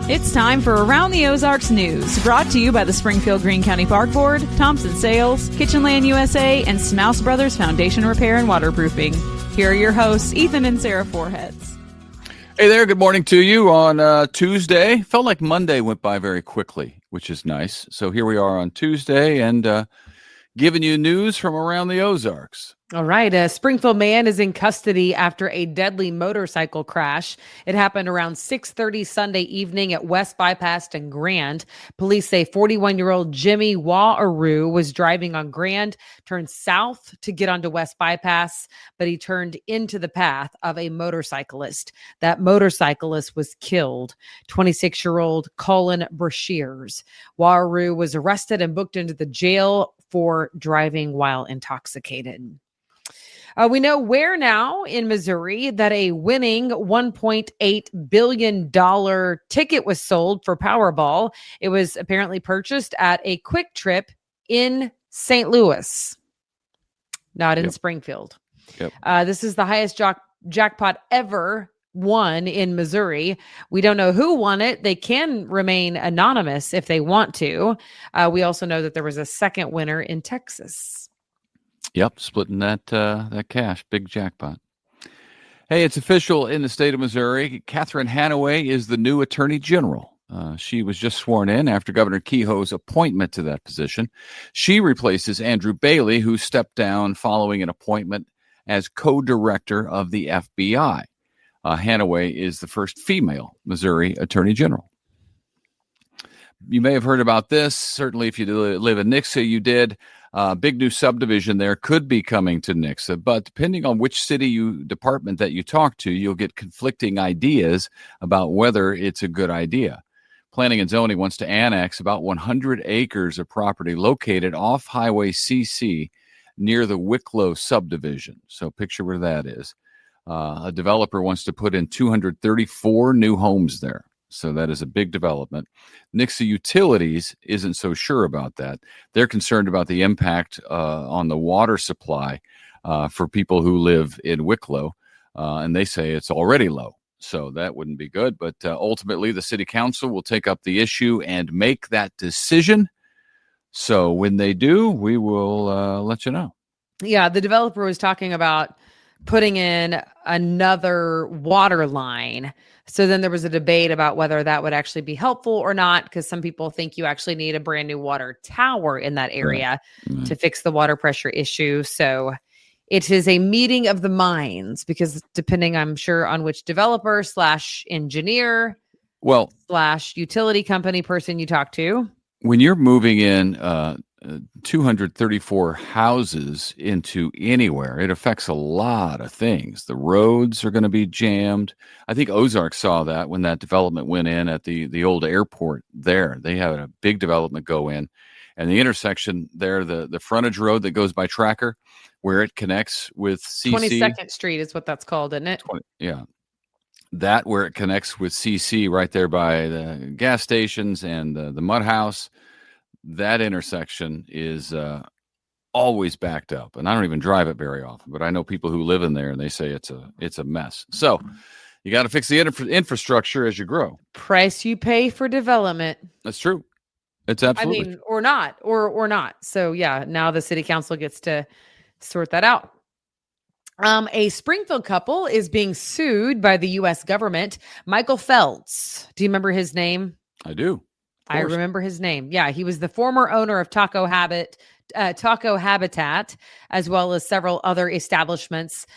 It's time for Around the Ozarks News, brought to you by the Springfield Greene County Park Board, Thompson Sales, Kitchenland USA, and Smouse Brothers Foundation Repair and Waterproofing. Here are your hosts, Ethan and Sarah Foreheads. Hey there, good morning to you on Tuesday. Felt like Monday went by very quickly, which is nice. So here we are on Tuesday and giving you news from around the Ozarks. All right. A Springfield man is in custody after a deadly motorcycle crash. It happened around 6:30 Sunday evening at West Bypass and Grand. Police say 41-year-old Jimmy Waharoo was driving on Grand, turned south to get onto West Bypass, but he turned into the path of a motorcyclist. That motorcyclist was killed, 26-year-old Colin Brashears. Waharoo was arrested and booked into the jail for driving while intoxicated. We know where now in Missouri that a winning $1.8 billion ticket was sold for Powerball. It was apparently purchased at a Quick Trip in St. Louis, not in Springfield. This is the highest jackpot ever won in Missouri. We don't know who won it. They can remain anonymous if they want to. We also know that there was a second winner in Texas. Yep, splitting that cash, big jackpot. Hey, it's official in the state of Missouri. Catherine Hanaway is the new Attorney General. She was just sworn in after Governor Kehoe's appointment to that position. She replaces Andrew Bailey, who stepped down following an appointment as co-director of the FBI. Hanaway is the first female Missouri Attorney General. You may have heard about this. Certainly, if you live in Nixa, you did. Big new subdivision there could be coming to Nixa, but depending on which city department that you talk to, you'll get conflicting ideas about whether it's a good idea. Planning and Zoning wants to annex about 100 acres of property located off Highway CC near the Wicklow subdivision. So picture where that is. A developer wants to put in 234 new homes there. So that is a big development. Nixa Utilities isn't so sure about that. They're concerned about the impact on the water supply for people who live in Wicklow, and they say it's already low. So that wouldn't be good. But ultimately, the city council will take up the issue and make that decision. So when they do, we will let you know. Yeah, the developer was talking about putting in another water line. So then there was a debate about whether that would actually be helpful or not, because some people think you actually need a brand new water tower in that area to fix the water pressure issue. So it is a meeting of the minds, because depending, I'm sure, on which developer / engineer / utility company person you talk to. When you're moving in 234 houses into anywhere, it affects a lot of things. The roads are going to be jammed. I think Ozarks saw that when that development went in at the old airport there. They had a big development go in, and the intersection there, the frontage road that goes by Tracker, where it connects with CC. 22nd Street is what that's called, isn't it? That where it connects with CC right there by the gas stations and the mud house. That intersection is always backed up, and I don't even drive it very often, but I know people who live in there, and they say it's a mess. So you got to fix the infrastructure as you grow. Price you pay for development. That's true. It's absolutely. I mean, or not. So yeah, now the city council gets to sort that out. A Springfield couple is being sued by the U.S. government. Michael Feltz. Do you remember his name? I do. I remember his name. Yeah, he was the former owner of Taco Habitat, as well as several other establishments.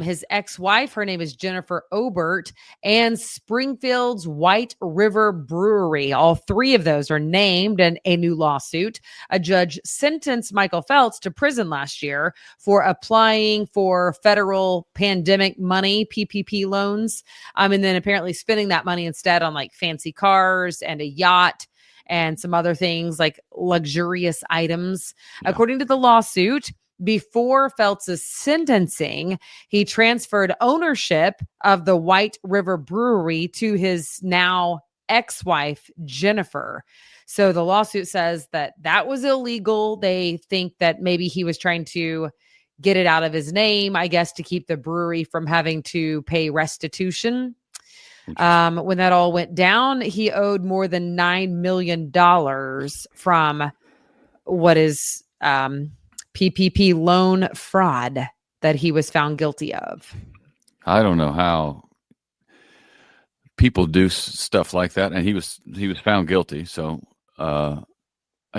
His ex-wife, her name is Jennifer Obert, and Springfield's White River Brewery. All three of those are named in a new lawsuit. A judge sentenced Michael Feltz to prison last year for applying for federal pandemic money, PPP loans, and then apparently spending that money instead on like fancy cars and a yacht and some other things like luxurious items. Yeah. According to the lawsuit, before Feltz's sentencing, he transferred ownership of the White River Brewery to his now ex-wife, Jennifer. So the lawsuit says that was illegal. They think that maybe he was trying to get it out of his name, I guess, to keep the brewery from having to pay restitution. When that all went down, he owed more than $9 million from what is PPP loan fraud that he was found guilty of. I don't know how people do stuff like that, and he was found guilty. So I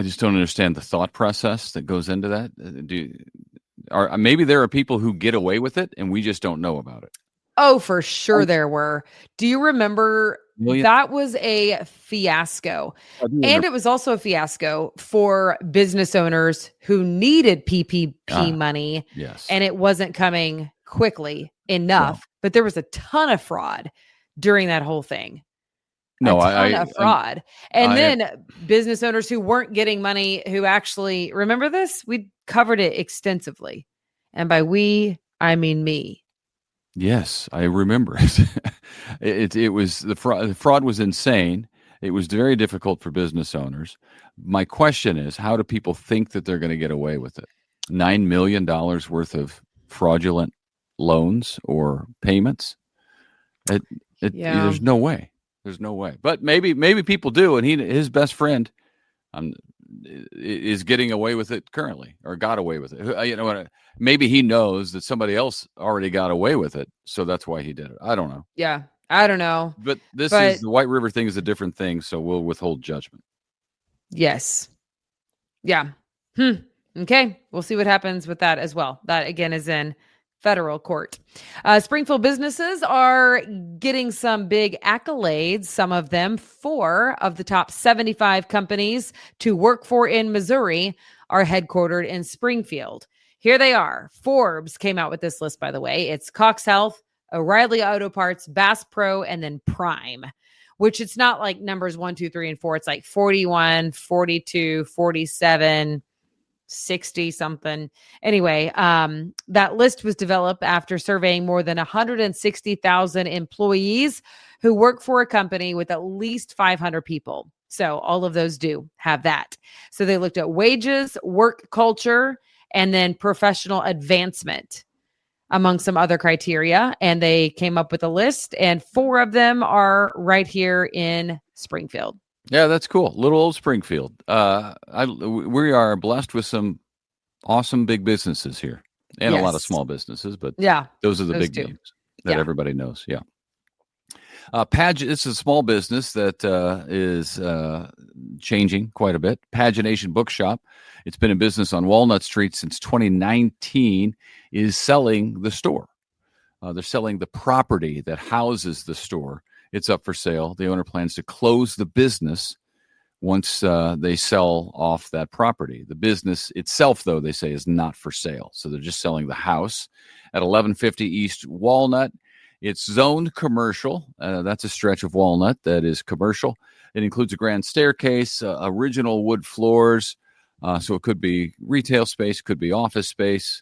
just don't understand the thought process that goes into that. Maybe there are people who get away with it, and we just don't know about it. Oh, for sure there were. Do you remember that was a fiasco? And it was also a fiasco for business owners who needed PPP money. Yes. And it wasn't coming quickly enough. No. But there was a ton of fraud during that whole thing. No, a ton of fraud. Then business owners who weren't getting money, who actually, remember this? We covered it extensively. And by we, I mean me. Yes, I remember it. It was the fraud was insane. It was very difficult for business owners. My question is, how do people think that they're going to get away with it? $9 million worth of fraudulent loans or payments? There's no way. There's no way. But maybe people do, and his best friend is getting away with it currently, or got away with it. Maybe he knows that somebody else already got away with it, so that's why he did it. I don't know. Yeah, I don't know. But the White River thing is a different thing, so we'll withhold judgment. Yes. Yeah. Okay. We'll see what happens with that as well. That again is in federal court. Springfield businesses are getting some big accolades. Some of them, 4 of the top 75 companies to work for in Missouri are headquartered in Springfield. Here they are. Forbes came out with this list, by the way. It's Cox Health, O'Reilly Auto Parts, Bass Pro, and then Prime, which it's not like numbers 1, 2, 3, and 4. It's like 41, 42, 47, 60 something. Anyway, that list was developed after surveying more than 160,000 employees who work for a company with at least 500 people. So all of those do have that. So they looked at wages, work culture, and then professional advancement among some other criteria. And they came up with a list, and 4 of them are right here in Springfield. Yeah, that's cool. Little old Springfield. We are blessed with some awesome big businesses here, and a lot of small businesses, but those are the big names that everybody knows. Yeah. Pageant. It's a small business that is changing quite a bit. Pagination Bookshop. It's been in business on Walnut Street since 2019. Is selling the store. They're selling the property that houses the store. It's up for sale. The owner plans to close the business once they sell off that property. The business itself, though, they say, is not for sale. So they're just selling the house at 1150 East Walnut. It's zoned commercial. That's a stretch of Walnut that is commercial. It includes a grand staircase, original wood floors. So it could be retail space, could be office space.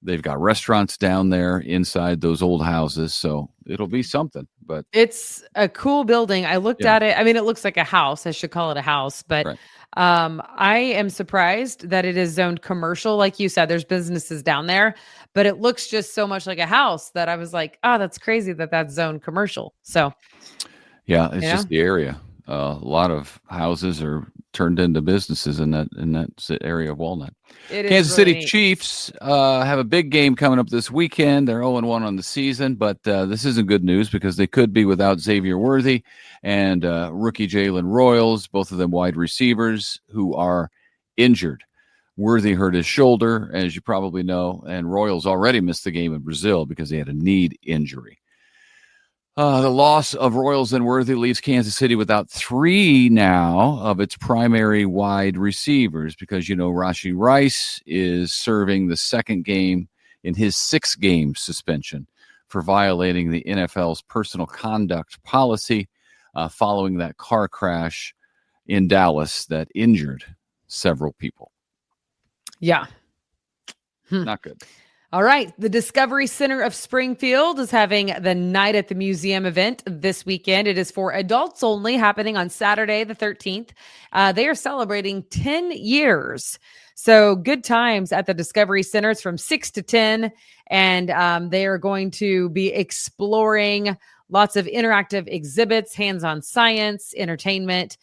They've got restaurants down there inside those old houses. So it'll be something. But it's a cool building. I looked at it. I mean, it looks like a house. I should call it a house. But I am surprised that it is zoned commercial. Like you said, there's businesses down there, but it looks just so much like a house that I was like, oh, that's crazy that that's zoned commercial. So, yeah, it's just the area. A lot of houses are turned into businesses in that area of Walnut. Kansas City Chiefs have a big game coming up this weekend. They're 0-1 on the season, but this isn't good news because they could be without Xavier Worthy and rookie Jalen Royals, both of them wide receivers who are injured. Worthy hurt his shoulder, as you probably know, and Royals already missed the game in Brazil because he had a knee injury. The loss of Royals and Worthy leaves Kansas City without 3 now of its primary wide receivers because, Rashee Rice is serving the second game in his 6-game suspension for violating the NFL's personal conduct policy following that car crash in Dallas that injured several people. Yeah. Not good. All right. The Discovery Center of Springfield is having the Night at the Museum event this weekend. It is for adults only, happening on Saturday, the 13th. They are celebrating 10 years. So good times at the Discovery Center. It's from 6 to 10. And they are going to be exploring Lots of interactive exhibits, hands-on science, entertainment,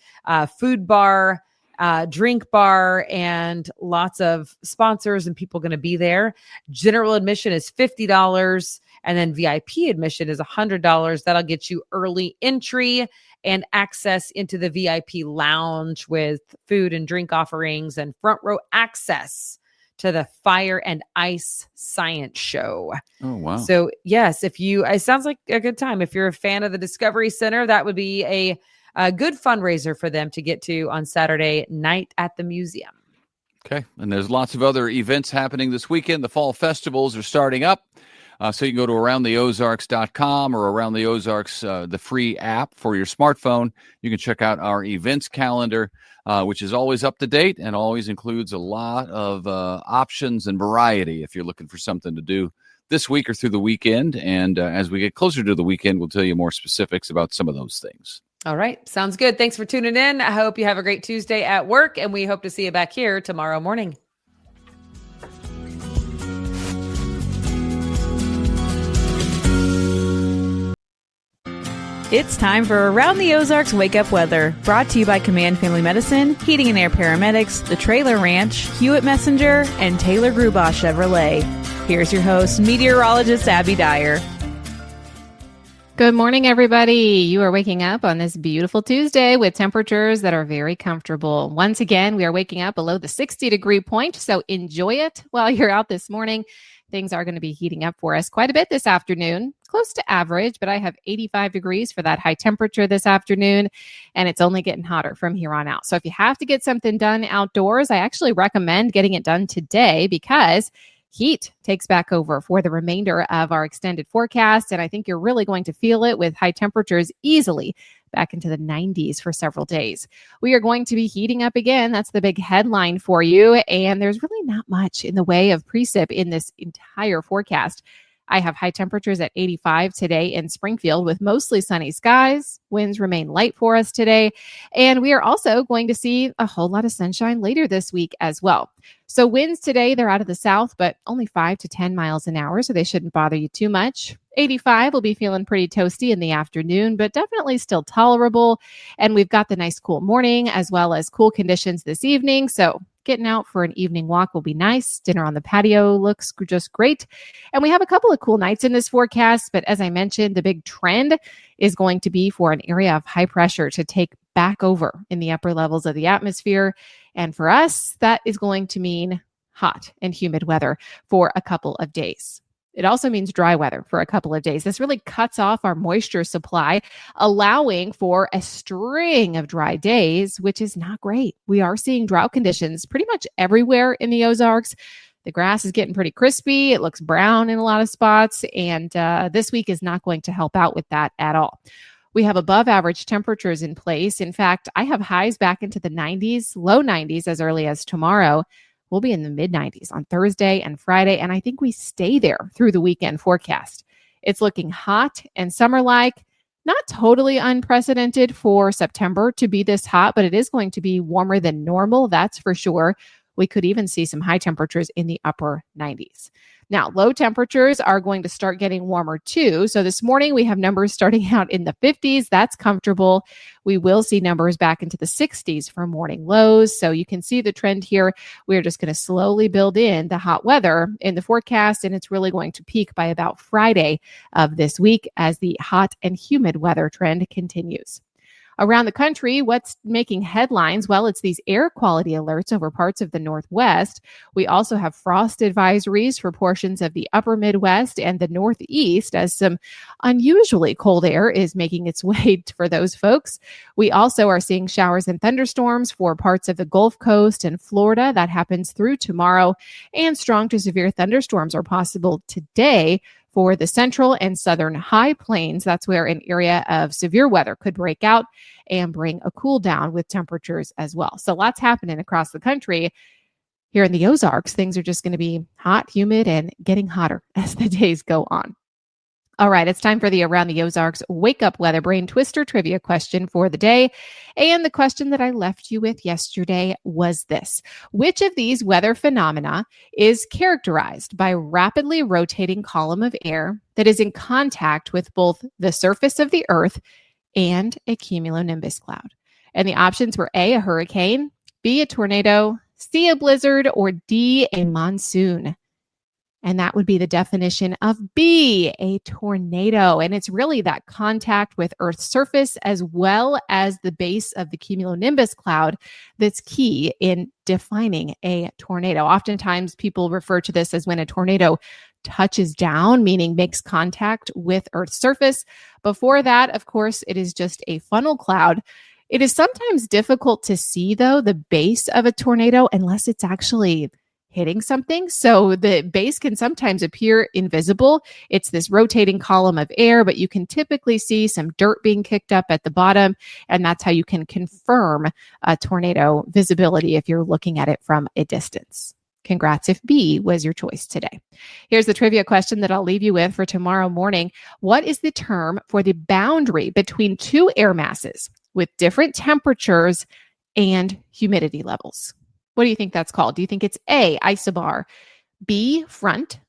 food bar, drink bar, and lots of sponsors and people going to be there. General admission is $50, and then VIP admission is $100. That'll get you early entry and access into the VIP lounge with food and drink offerings and front row access to the Fire and Ice Science Show. Oh, wow. So yes, it sounds like a good time. If you're a fan of the Discovery Center, that would be a good fundraiser for them to get to on Saturday night at the museum. Okay. And there's lots of other events happening this weekend. The fall festivals are starting up. So you can go to aroundtheozarks.com or Around the Ozarks, the free app for your smartphone. You can check out our events calendar, which is always up to date and always includes a lot of options and variety if you're looking for something to do this week or through the weekend. And as we get closer to the weekend, we'll tell you more specifics about some of those things. All right. Sounds good. Thanks for tuning in. I hope you have a great Tuesday at work, and we hope to see you back here tomorrow morning. It's time for Around the Ozarks Wake Up Weather, brought to you by Command Family Medicine, Heating and Air Paramedics, The Trailer Ranch, Hewitt Messenger, and Taylor Grubaugh Chevrolet. Here's your host, meteorologist Abby Dyer. Good morning, everybody. You are waking up on this beautiful Tuesday with temperatures that are very comfortable. Once again, we are waking up below the 60-degree point, so enjoy it while you're out this morning. Things are going to be heating up for us quite a bit this afternoon, close to average, but I have 85 degrees for that high temperature this afternoon, and it's only getting hotter from here on out. So if you have to get something done outdoors, I actually recommend getting it done today because heat takes back over for the remainder of our extended forecast, and I think you're really going to feel it with high temperatures easily back into the 90s for several days. We are going to be heating up again. That's the big headline for you, and there's really not much in the way of precip in this entire forecast. I have high temperatures at 85 today in Springfield with mostly sunny skies. Winds remain light for us today. And we are also going to see a whole lot of sunshine later this week as well. So winds today, they're out of the south, but only 5 to 10 miles an hour, so they shouldn't bother you too much. 85 will be feeling pretty toasty in the afternoon, but definitely still tolerable. And we've got the nice cool morning as well as cool conditions this evening. So getting out for an evening walk will be nice. Dinner on the patio looks just great. And we have a couple of cool nights in this forecast. But as I mentioned, the big trend is going to be for an area of high pressure to take back over in the upper levels of the atmosphere. And for us, that is going to mean hot and humid weather for a couple of days. It also means dry weather for a couple of days. This really cuts off our moisture supply, allowing for a string of dry days, which is not great. We are seeing drought conditions pretty much everywhere in the Ozarks. The grass is getting pretty crispy. It looks brown in a lot of spots, and this week is not going to help out with that at all. We have above average temperatures in place. In fact, I have highs back into the 90s, low 90s as early as tomorrow. We'll be in the mid-90s on Thursday and Friday, and I think we stay there through the weekend forecast. It's looking hot and summer-like, not totally unprecedented for September to be this hot, but it is going to be warmer than normal, that's for sure. We could even see some high temperatures in the upper 90s. Now, low temperatures are going to start getting warmer too. So this morning we have numbers starting out in the 50s. That's comfortable. We will see numbers back into the 60s for morning lows. So you can see the trend here. We're just going to slowly build in the hot weather in the forecast, and it's really going to peak by about Friday of this week as the hot and humid weather trend continues. Around the country, what's making headlines? Well, it's these air quality alerts over parts of the Northwest. We also have frost advisories for portions of the upper Midwest and the Northeast as some unusually cold air is making its way for those folks. We also are seeing showers and thunderstorms for parts of the Gulf Coast and Florida. That happens through tomorrow. And strong to severe thunderstorms are possible today for the central and southern high plains. That's where an area of severe weather could break out and bring a cool down with temperatures as well. So lots happening across the country. Here in the Ozarks, things are just going to be hot, humid, and getting hotter as the days go on. All right, it's time for the Around the Ozarks Wake Up Weather Brain Twister trivia question for the day. And the question that I left you with yesterday was this: which of these weather phenomena is characterized by a rapidly rotating column of air that is in contact with both the surface of the Earth and a cumulonimbus cloud? And the options were A, a hurricane, B, a tornado, C, a blizzard, or D, a monsoon. And that would be the definition of B, a tornado. And it's really that contact with Earth's surface as well as the base of the cumulonimbus cloud that's key in defining a tornado. Oftentimes people refer to this as when a tornado touches down, meaning makes contact with Earth's surface. Before that, of course, it is just a funnel cloud. It is sometimes difficult to see, though, the base of a tornado unless it's actually hitting something. So the base can sometimes appear invisible. It's this rotating column of air, but you can typically see some dirt being kicked up at the bottom. And that's how you can confirm a tornado visibility if you're looking at it from a distance. Congrats if B was your choice today. Here's the trivia question that I'll leave you with for tomorrow morning. What is the term for the boundary between two air masses with different temperatures and humidity levels? What do you think that's called? Do you think it's A, isobar, B, front,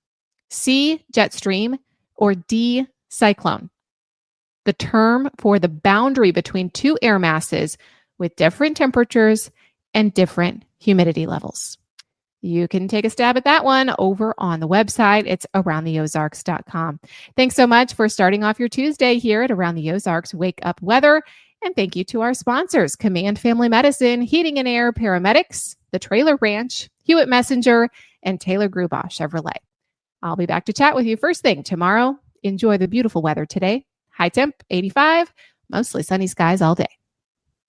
C, jet stream, or D, cyclone? The term for the boundary between two air masses with different temperatures and different humidity levels. You can take a stab at that one over on the website. It's aroundtheozarks.com. Thanks so much for starting off your Tuesday here at Around the Ozarks Wake Up Weather. And thank you to our sponsors, Command Family Medicine, Heating and Air Paramedics, The Trailer Ranch, Hewitt Messenger, and Taylor Grubaugh Chevrolet. I'll be back to chat with you first thing tomorrow. Enjoy the beautiful weather today. High temp, 85, mostly sunny skies all day.